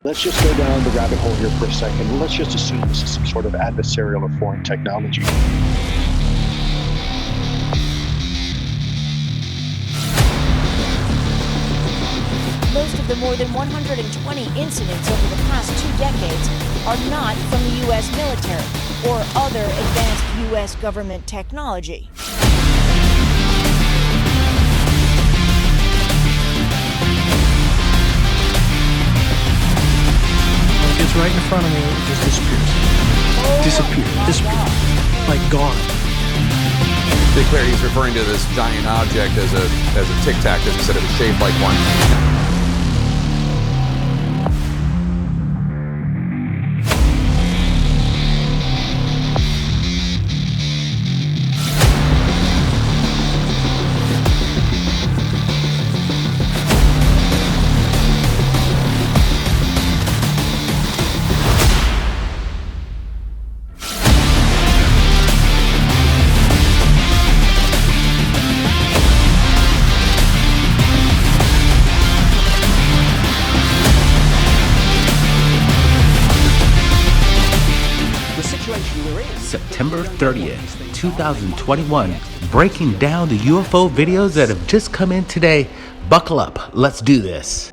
Let's just go down the rabbit hole here for a second. Let's just assume this is some sort of adversarial or foreign technology. Most of the more than 120 incidents over the past 2 decades are not from the U.S. military or other advanced U.S. government technology. It's right in front of me, it just disappears. Disappears. Like gone. To be clear, he's referring to this giant object as a tic tac, as he said it was shaped like one. September 30th, 2021, breaking down the UFO videos that have just come in today. Buckle up, let's do this.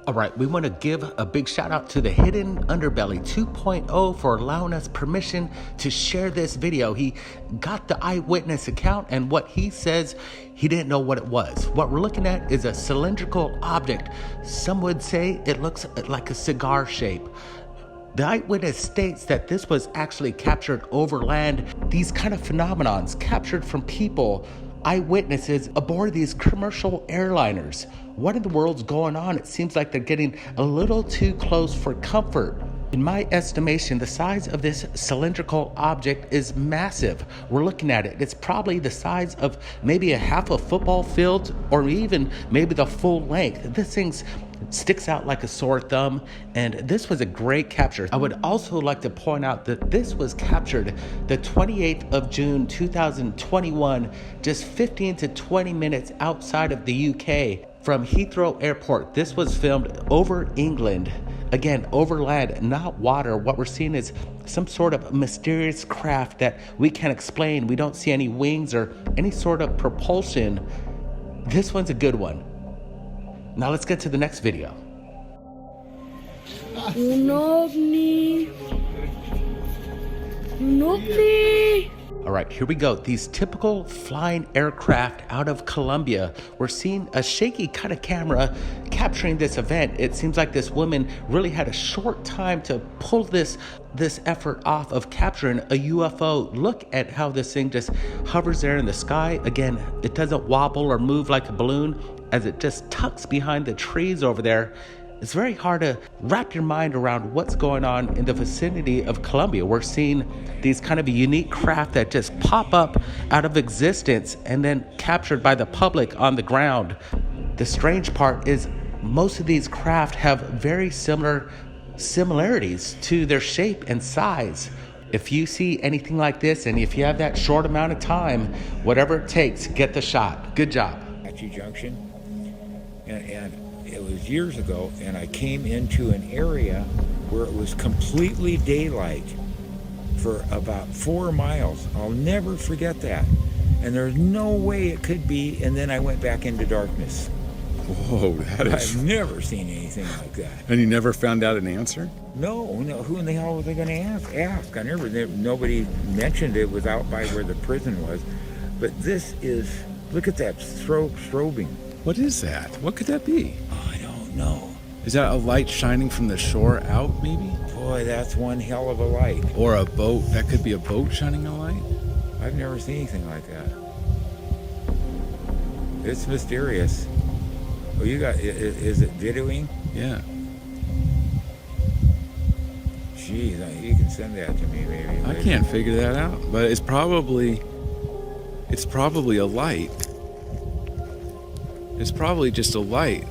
All right, we want to give a big shout out to the Hidden Underbelly 2.0 for allowing us permission to share this video. He got the eyewitness account, and what he says, he didn't know what it was. What we're looking at is a cylindrical object. Some would say it looks like a cigar shape. The eyewitness states that this was actually captured over land. These kind of phenomenons captured from people, eyewitnesses aboard these commercial airliners. What in the world's going on? It seems like they're getting a little too close for comfort. In my estimation, the size of this cylindrical object is massive. We're looking at it. It's probably the size of maybe a half a football field, or even maybe the full length. This thing sticks out like a sore thumb, and this was a great capture. I would also like to point out that this was captured the 28th of June 2021, just 15 to 20 minutes outside of the UK from Heathrow Airport. This was filmed over England. Again, over land, not water. What we're seeing is some sort of mysterious craft that we can't explain. We don't see any wings or any sort of propulsion. This one's a good one. Now let's get to the next video. Un ovni. Un ovni. All right, here we go. These typical flying aircraft out of Colombia. We're seeing a shaky kind of camera capturing this event. It seems like this woman really had a short time to pull this effort off of capturing a UFO. Look at how this thing just hovers there in the sky. Again, it doesn't wobble or move like a balloon as it just tucks behind the trees over there. It's very hard to wrap your mind around what's going on in the vicinity of Colombia. We're seeing these kind of unique craft that just pop up out of existence and then captured by the public on the ground. The strange part is most of these craft have very similarities to their shape and size. If you see anything like this, and if you have that short amount of time, whatever it takes, get the shot. Good job. Junction, and it was years ago, and I came into an area where it was completely daylight for about 4 miles. I'll never forget that. And there's no way it could be, and then I went back into darkness. Whoa, that is... I've never seen anything like that. And you never found out an answer? No, who in the hell was I going to ask? Nobody mentioned it was out by where the prison was. But this is, look at that strobing. What is that? What could that be? Oh, I don't know. Is that a light shining from the shore out, maybe? Boy, that's one hell of a light. Or a boat. That could be a boat shining a light? I've never seen anything like that. It's mysterious. Oh, you got, is it videoing? Yeah. Geez, you can send that to me maybe. I can't figure that out, but it's probably a light. It's probably just a light.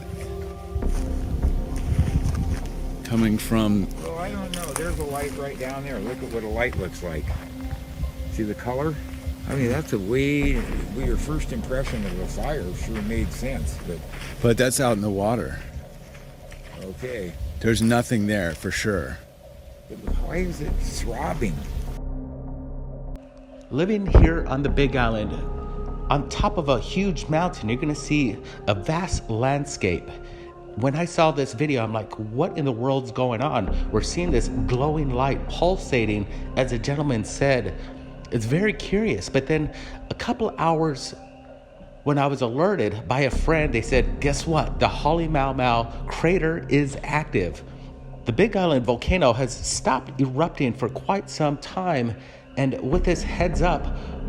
coming from. Well, I don't know. There's a light right down there. Look at what a light looks like. See the color? I mean, that's a way. Your first impression of a fire sure made sense, But that's out in the water. okay. There's nothing there for sure. But why is it throbbing? Living here on the Big Island, on top of a huge mountain, you're gonna see a vast landscape. When I saw this video, I'm like, what in the world's going on? We're seeing this glowing light pulsating, as a gentleman said. It's very curious. But then a couple hours when I was alerted by a friend, they said, guess what? The Holly Mau Mau crater is active. The Big Island volcano has stopped erupting for quite some time. And with this heads up,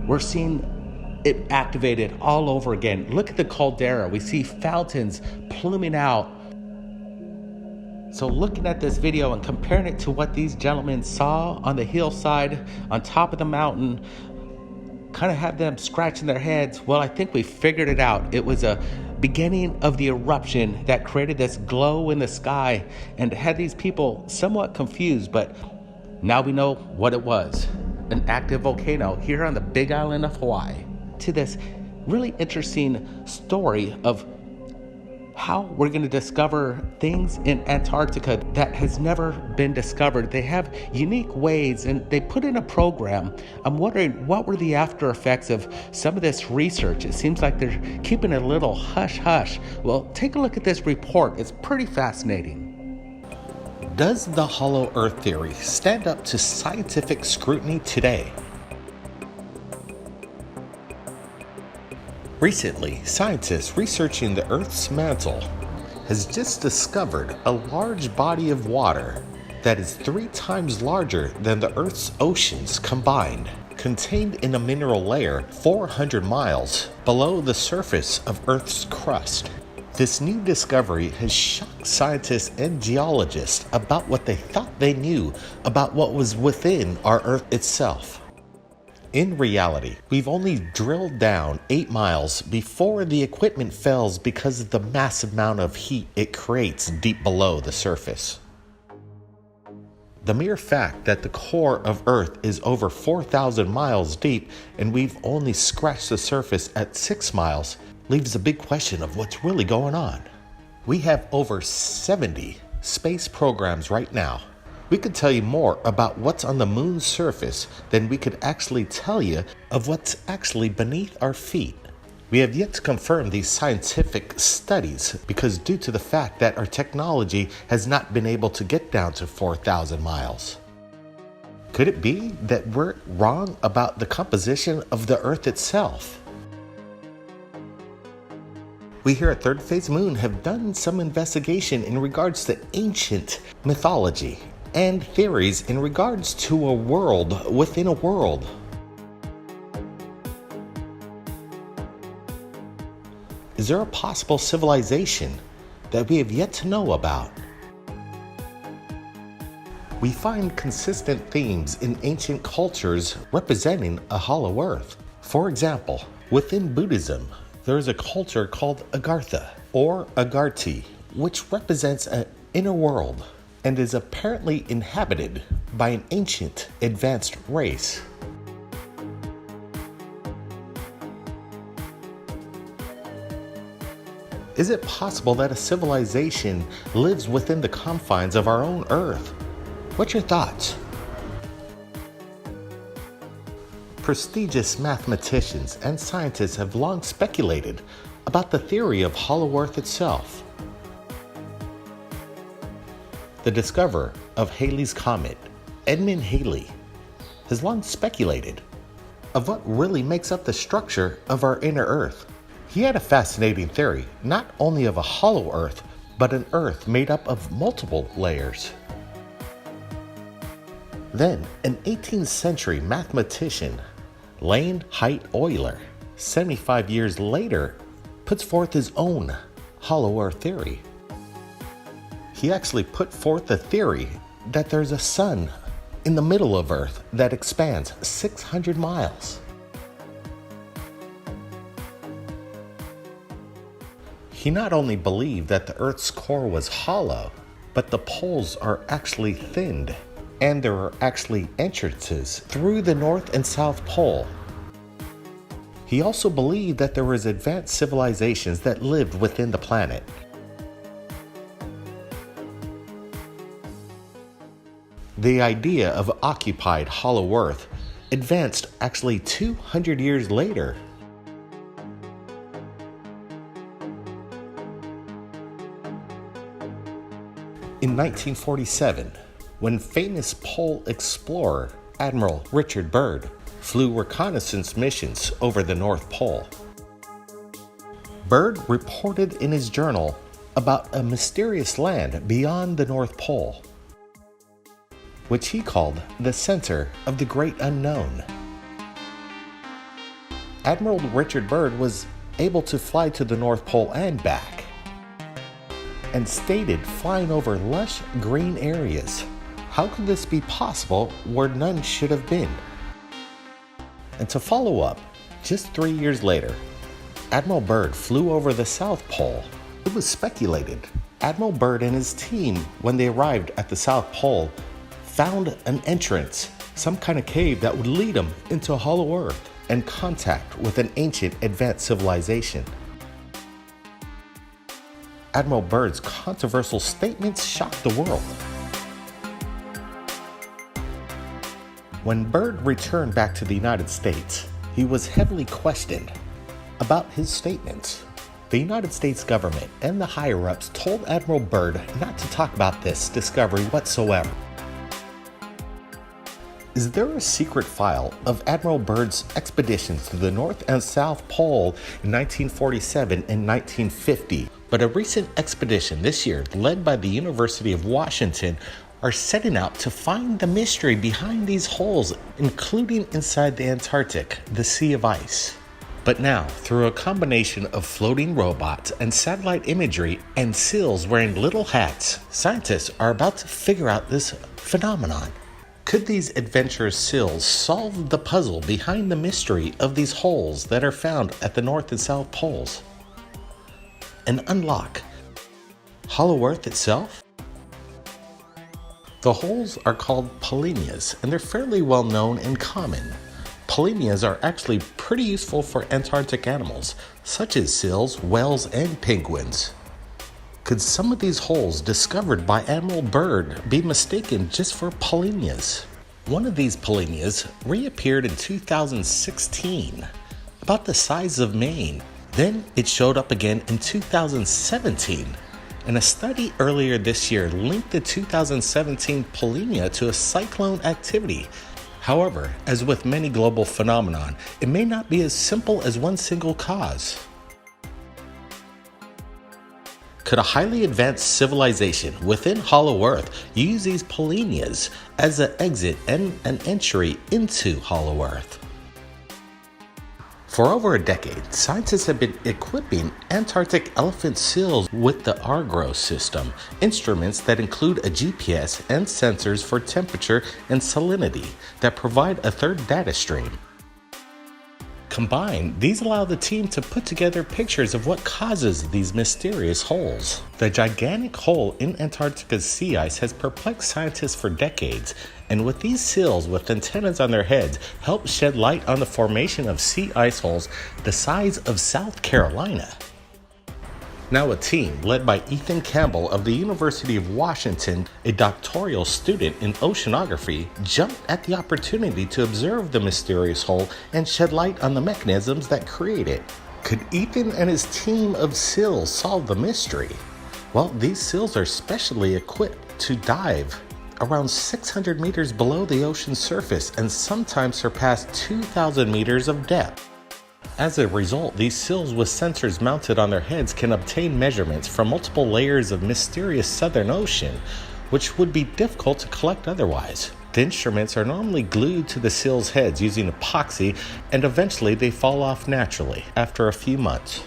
we're seeing it activated all over again. Look at the caldera. We see fountains pluming out. So looking at this video and comparing it to what these gentlemen saw on the hillside, on top of the mountain, kind of have them scratching their heads. Well, I think we figured it out. It was a beginning of the eruption that created this glow in the sky and had these people somewhat confused, but now we know what it was. An active volcano here on the Big Island of Hawaii. To this really interesting story of how we're going to discover things in Antarctica that has never been discovered. They have unique ways, and they put in a program. I'm wondering, what were the after effects of some of this research? It seems like they're keeping a little hush-hush. Well, take a look at this report. It's pretty fascinating. Does the hollow earth theory stand up to scientific scrutiny today? Recently, scientists researching the Earth's mantle has just discovered a large body of water that is 3 times larger than the Earth's oceans combined, contained in a mineral layer 400 miles below the surface of Earth's crust. This new discovery has shocked scientists and geologists about what they thought they knew about what was within our Earth itself. In reality, we've only drilled down 8 miles before the equipment fails because of the massive amount of heat it creates deep below the surface. The mere fact that the core of Earth is over 4,000 miles deep and we've only scratched the surface at 6 miles leaves a big question of what's really going on. We have over 70 space programs right now. We could tell you more about what's on the moon's surface than we could actually tell you of what's actually beneath our feet. We have yet to confirm these scientific studies because due to the fact that our technology has not been able to get down to 4,000 miles. Could it be that we're wrong about the composition of the Earth itself? We here at Third Phase Moon have done some investigation in regards to ancient mythology and theories in regards to a world within a world. Is there a possible civilization that we have yet to know about? We find consistent themes in ancient cultures representing a hollow earth. For example, within Buddhism, there is a culture called Agartha or Agarthi, which represents an inner world and is apparently inhabited by an ancient advanced race. Is it possible that a civilization lives within the confines of our own Earth? What's your thoughts? Prestigious mathematicians and scientists have long speculated about the theory of hollow Earth itself. The discoverer of Halley's Comet, Edmund Halley, has long speculated of what really makes up the structure of our inner Earth. He had a fascinating theory, not only of a hollow Earth, but an Earth made up of multiple layers. Then, an 18th century mathematician, Lane Height Euler, 75 years later, puts forth his own hollow Earth theory. He actually put forth the theory that there's a sun in the middle of Earth that expands 600 miles. He not only believed that the Earth's core was hollow, but the poles are actually thinned, and there are actually entrances through the North and South Pole. He also believed that there was advanced civilizations that lived within the planet. The idea of occupied hollow Earth advanced actually 200 years later. In 1947, when famous pole explorer Admiral Richard Byrd flew reconnaissance missions over the North Pole, Byrd reported in his journal about a mysterious land beyond the North Pole, which he called the center of the great unknown. Admiral Richard Byrd was able to fly to the North Pole and back, and stated flying over lush green areas. How could this be possible where none should have been? And to follow up, just 3 years later, Admiral Byrd flew over the South Pole. It was speculated Admiral Byrd and his team, when they arrived at the South Pole, found an entrance, some kind of cave that would lead them into hollow Earth and contact with an ancient advanced civilization. Admiral Byrd's controversial statements shocked the world. When Byrd returned back to the United States, he was heavily questioned about his statements. The United States government and the higher-ups told Admiral Byrd not to talk about this discovery whatsoever. Is there a secret file of Admiral Byrd's expeditions to the North and South Pole in 1947 and 1950? But a recent expedition this year, led by the University of Washington, are setting out to find the mystery behind these holes, including inside the Antarctic, the Sea of Ice. But now, through a combination of floating robots and satellite imagery and seals wearing little hats, scientists are about to figure out this phenomenon. Could these adventurous seals solve the puzzle behind the mystery of these holes that are found at the North and South Poles, and unlock hollow Earth itself? The holes are called Polynias, and they're fairly well known and common. Polynias are actually pretty useful for Antarctic animals, such as seals, whales, and penguins. Could some of these holes discovered by Admiral Byrd be mistaken just for Polynias? One of these Polynias reappeared in 2016, about the size of Maine. Then it showed up again in 2017, and a study earlier this year linked the 2017 Polynia to a cyclone activity. However, as with many global phenomenon, it may not be as simple as one single cause. Could a highly advanced civilization within hollow Earth use these Polynias as an exit and an entry into hollow Earth? For over a decade, scientists have been equipping Antarctic elephant seals with the Argos system, instruments that include a GPS and sensors for temperature and salinity that provide a third data stream. Combined, these allow the team to put together pictures of what causes these mysterious holes. The gigantic hole in Antarctica's sea ice has perplexed scientists for decades, and with these seals with antennas on their heads help shed light on the formation of sea ice holes the size of South Carolina. Now a team led by Ethan Campbell of the University of Washington, a doctoral student in oceanography, jumped at the opportunity to observe the mysterious hole and shed light on the mechanisms that create it. Could Ethan and his team of seals solve the mystery? Well, these seals are specially equipped to dive around 600 meters below the ocean's surface and sometimes surpass 2,000 meters of depth. As a result, these seals with sensors mounted on their heads can obtain measurements from multiple layers of mysterious Southern Ocean, which would be difficult to collect otherwise. The instruments are normally glued to the seals' heads using epoxy, and eventually they fall off naturally after a few months.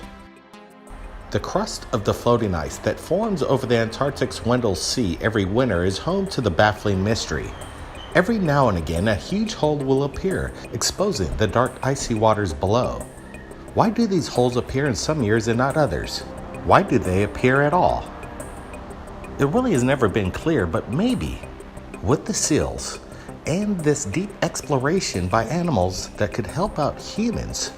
The crust of the floating ice that forms over the Antarctic's Weddell Sea every winter is home to the baffling mystery. Every now and again, a huge hole will appear, exposing the dark icy waters below. Why do these holes appear in some years and not others? Why do they appear at all? It really has never been clear, but maybe with the seals and this deep exploration by animals that could help out humans,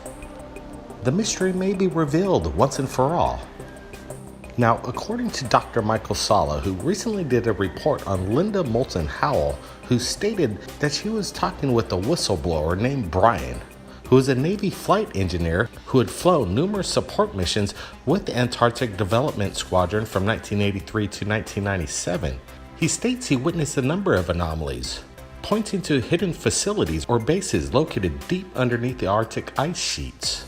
the mystery may be revealed once and for all. Now, according to Dr. Michael Sala, who recently did a report on Linda Moulton Howell, who stated that she was talking with a whistleblower named Brian, who is a Navy flight engineer who had flown numerous support missions with the Antarctic Development Squadron from 1983 to 1997. He states he witnessed a number of anomalies, pointing to hidden facilities or bases located deep underneath the Arctic ice sheets.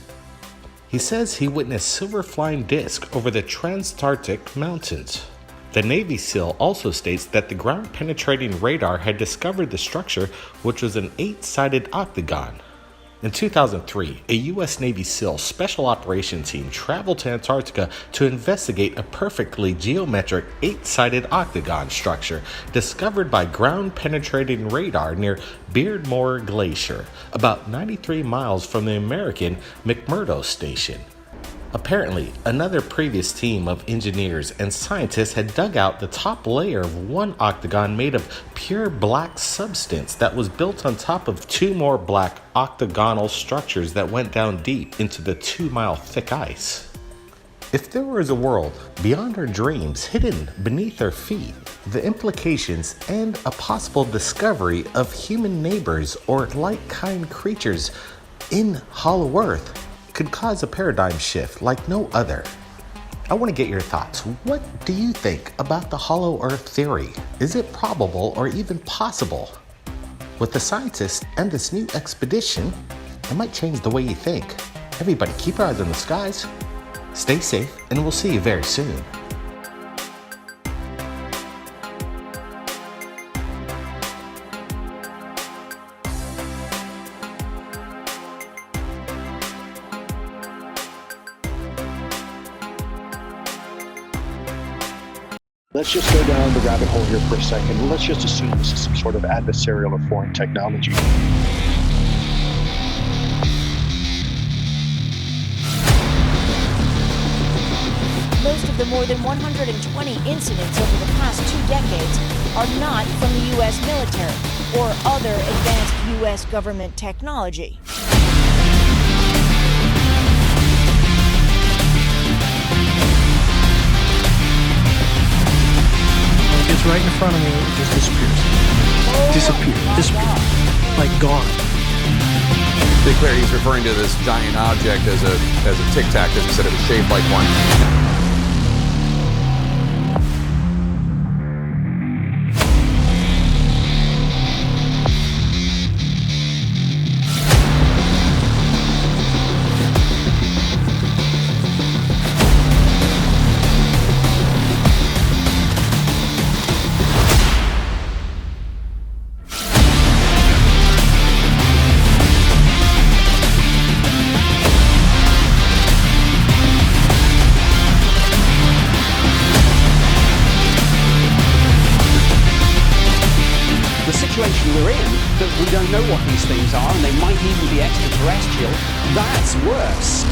He says he witnessed silver flying discs over the Transantarctic Mountains. The Navy SEAL also states that the ground-penetrating radar had discovered the structure, which was an 8-sided octagon. In 2003, a U.S. Navy SEAL Special Operations Team traveled to Antarctica to investigate a perfectly geometric 8-sided octagon structure discovered by ground-penetrating radar near Beardmore Glacier, about 93 miles from the American McMurdo Station. Apparently, another previous team of engineers and scientists had dug out the top layer of one octagon made of pure black substance that was built on top of 2 more black octagonal structures that went down deep into the 2-mile thick ice. If there was a world beyond our dreams hidden beneath our feet, the implications and a possible discovery of human neighbors or like-kind creatures in Hollow Earth could cause a paradigm shift like no other. I want to get your thoughts. What do you think about the Hollow Earth theory? Is it probable or even possible? With the scientists and this new expedition, it might change the way you think. Everybody keep your eyes on the skies. Stay safe, and we'll see you very soon. Let's just go down the rabbit hole here for a second. Let's just assume this is some sort of adversarial or foreign technology. Most of the more than 120 incidents over the past 2 decades are not from the U.S. military or other advanced U.S. government technology. It's right in front of me, it just disappears. Disappear. Like gone. To be clear, he's referring to this giant object as a tic tac, as he said it was shaped like one. We're in, that we don't know what these things are, and they might even be extraterrestrial. That's worse.